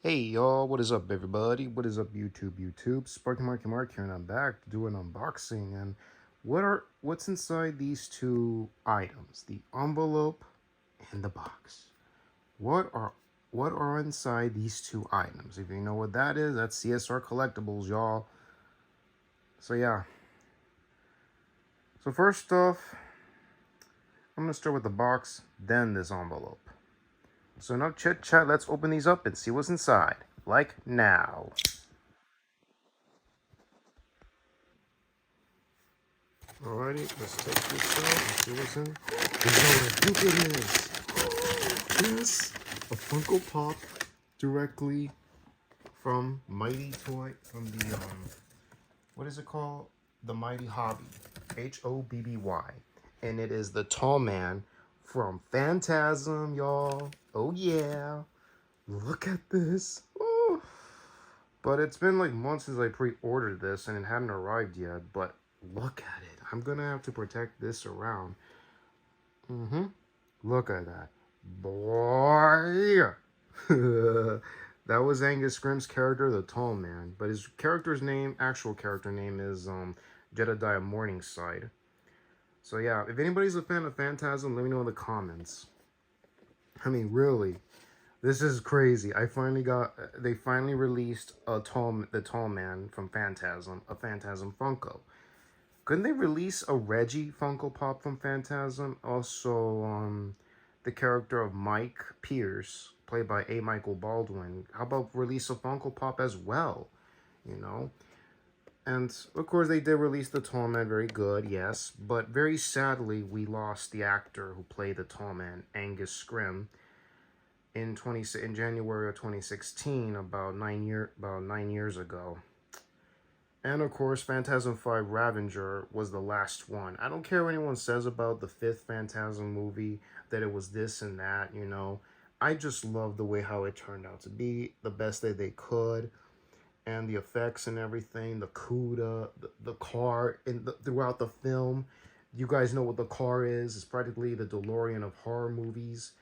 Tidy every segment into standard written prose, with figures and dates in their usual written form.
Hey y'all, what is up everybody? What is up YouTube? Sparky Mark here and I'm back to do an unboxing and what's inside these two items? The envelope and the box. What are what are inside these two items? If you know what that is, that's CSR Collectibles, y'all. So yeah. So first off, I'm gonna start with the box, then this envelope. So enough chit chat, let's open these up and see what's inside. Like now. Alrighty, let's take this out and see what's in. Is what I think it is. Yes, a Funko Pop directly from Mighty Toy, from the, what is it called? The Mighty Hobby, HOBBY. And it is the Tall Man from Phantasm, y'all. Oh yeah, look at this. Oh. But it's been like months since I pre-ordered this and it hadn't arrived yet, but look at it. I'm gonna have to protect this around. Look at that. Boy! That was Angus Scrimm's character, the Tall Man. But his character's name, actual character name, is Jedediah Morningside. So yeah, if anybody's a fan of Phantasm, let me know in the comments. I mean, really, this is crazy. They finally released the Tall Man from Phantasm, a Phantasm Funko. Couldn't they release a Reggie Funko Pop from Phantasm? Also, the character of Mike Pierce, played by A. Michael Baldwin. How about release a Funko Pop as well? You know? And, of course, they did release the Tall Man, very good, yes. But very sadly, we lost the actor who played the Tall Man, Angus Scrimm, in January of 2016, about 9 years ago. And of course, Phantasm 5 Ravager was the last one. I don't care what anyone says about the fifth Phantasm movie, that it was this and that, you know. I just love the way how it turned out to be, the best that they could, and the effects and everything, the CUDA, the car, throughout the film. You guys know what the car is. It's practically the DeLorean of horror movies,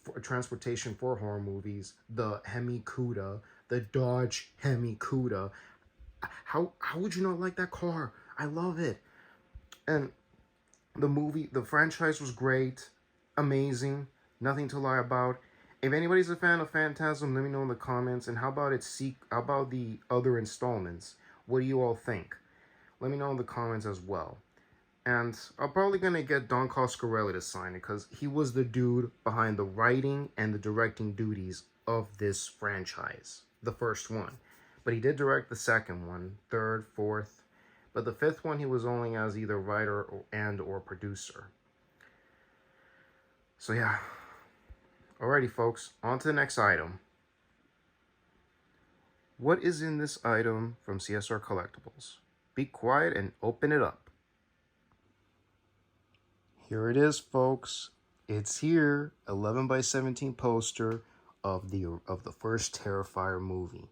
for transportation for horror movies. The Hemi CUDA, the Dodge Hemi CUDA. How would you not like that car? I love it. And the franchise was great, amazing, nothing to lie about. If anybody's a fan of Phantasm, let me know in the comments. And how about how about the other installments? What do you all think? Let me know in the comments as well. And I'm probably gonna get Don Coscarelli to sign it because he was the dude behind the writing and the directing duties of this franchise, the first one. But he did direct the second one, third, fourth. But the fifth one, he was only as either writer or producer. So yeah. Alrighty, folks. On to the next item. What is in this item from CSR Collectibles? Be quiet and open it up. Here it is, folks. It's here. 11 by 17 poster of the first Terrifier movie.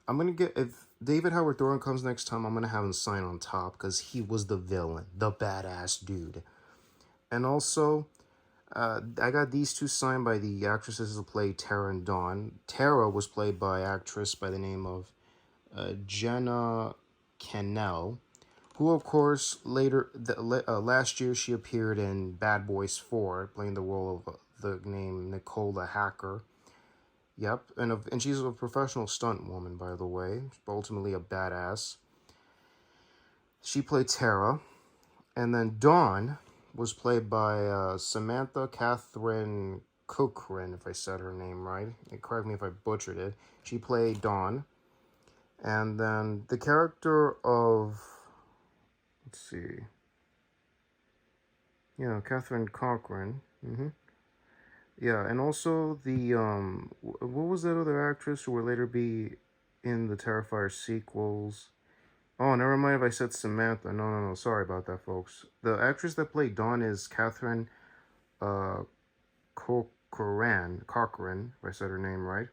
I'm gonna get, if David Howard Thorne comes next time, I'm gonna have him sign on top because he was the villain, the badass dude. And also, I got these two signed by the actresses who played Tara and Dawn. Tara was played by actress by the name of Jenna Cannell, who of course last year she appeared in Bad Boys 4, playing the role of the name Nicola Hacker. Yep, and she's a professional stunt woman, by the way, but ultimately a badass. She played Tara, and then Dawn was played by Samantha Catherine Cochran, if I said her name right. Correct me if I butchered it. She played Dawn, and then the character of, let's see, yeah, Catherine Cochran. Yeah, and also the what was that other actress who would later be in the Terrifier sequels? Oh, never mind if I said Samantha. No. Sorry about that, folks. The actress that played Dawn is Catherine uh, Cochran, if I said her name right.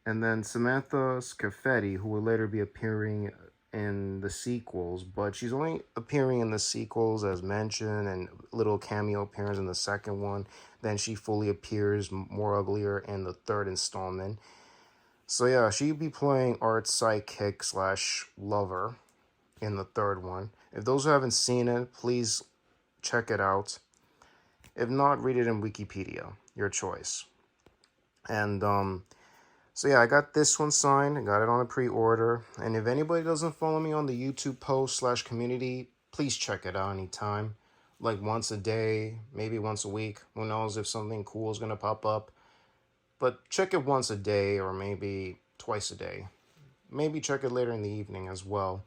And then Samantha Scafetti, who will later be appearing in the sequels, but she's only appearing in the sequels as mentioned and little cameo appearance in the second one. Then she fully appears more uglier in the third installment. So yeah, she'd be playing Art's sidekick slash lover in the third one. If those who haven't seen it, please check it out. If not, read it in Wikipedia. Your choice. And so yeah, I got this one signed. I got it on a pre-order. And if anybody doesn't follow me on the YouTube post slash community, please check it out anytime. Like once a day, maybe once a week. Who knows if something cool is gonna pop up. But check it once a day or maybe twice a day. Maybe check it later in the evening as well.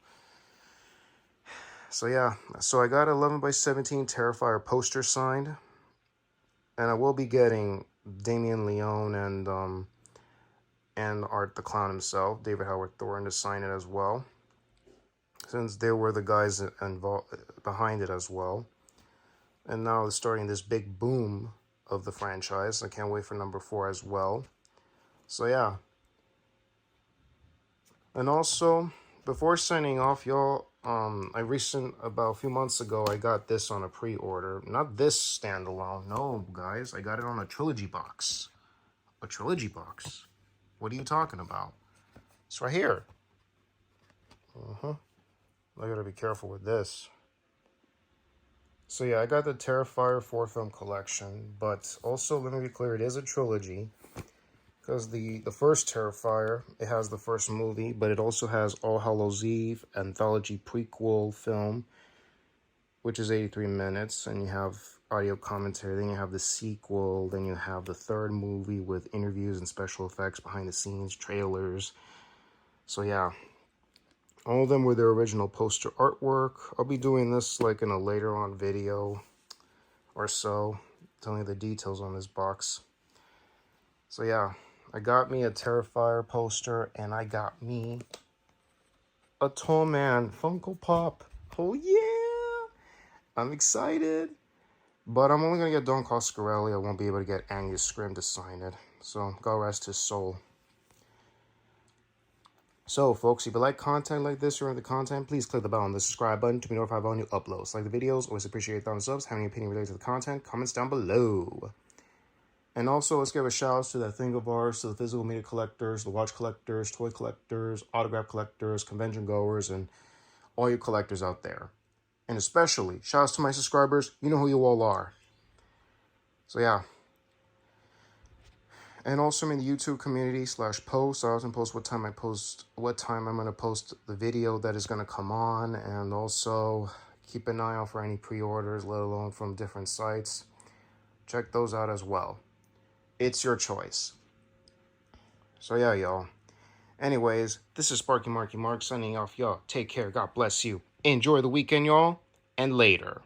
So yeah, so I got 11 by 17 Terrifier poster signed. And I will be getting Damien Leone and Art the Clown himself, David Howard Thorne, to sign it as well, since they were the guys involved behind it as well. And now they're starting this big boom of the franchise. I can't wait for number 4 as well. So yeah. And also, before signing off, y'all, about a few months ago, I got this on a pre-order. Not this standalone, no, guys. I got it on a trilogy box. A trilogy box? What are you talking about? It's right here. I gotta be careful with this. So yeah, I got the Terrifier 4-film collection, but also, let me be clear, it is a trilogy. Because the first Terrifier, it has the first movie, but it also has All Hallows Eve, anthology prequel film, which is 83 minutes, and you have audio commentary, then you have the sequel, then you have the third movie with interviews and special effects, behind the scenes, trailers. So yeah, all of them were their original poster artwork. I'll be doing this like in a later on video or so, telling you the details on this box. So yeah, I got me a Terrifier poster, and I got me a Tall Man Funko Pop. Oh yeah! I'm excited. But I'm only going to get Don Coscarelli. I won't be able to get Angus Scrimm to sign it. So, God rest his soul. So, folks, if you like content like this or the content, please click the bell on the subscribe button to be notified of all new uploads. Like the videos, always appreciate thumbs ups. Have any opinion related to the content, comments down below. And also, let's give a shout out to that thing of ours, to the physical media collectors, the watch collectors, toy collectors, autograph collectors, convention goers, and all you collectors out there. And especially, shout outs to my subscribers. You know who you all are. So yeah. And also I'm in the YouTube community /post. I often post what time I'm going to post the video that is going to come on. And also keep an eye out for any pre-orders, let alone from different sites. Check those out as well. It's your choice. So yeah, y'all. Anyways, this is Sparky Marky Mark signing off, y'all. Take care. God bless you. Enjoy the weekend, y'all. And later.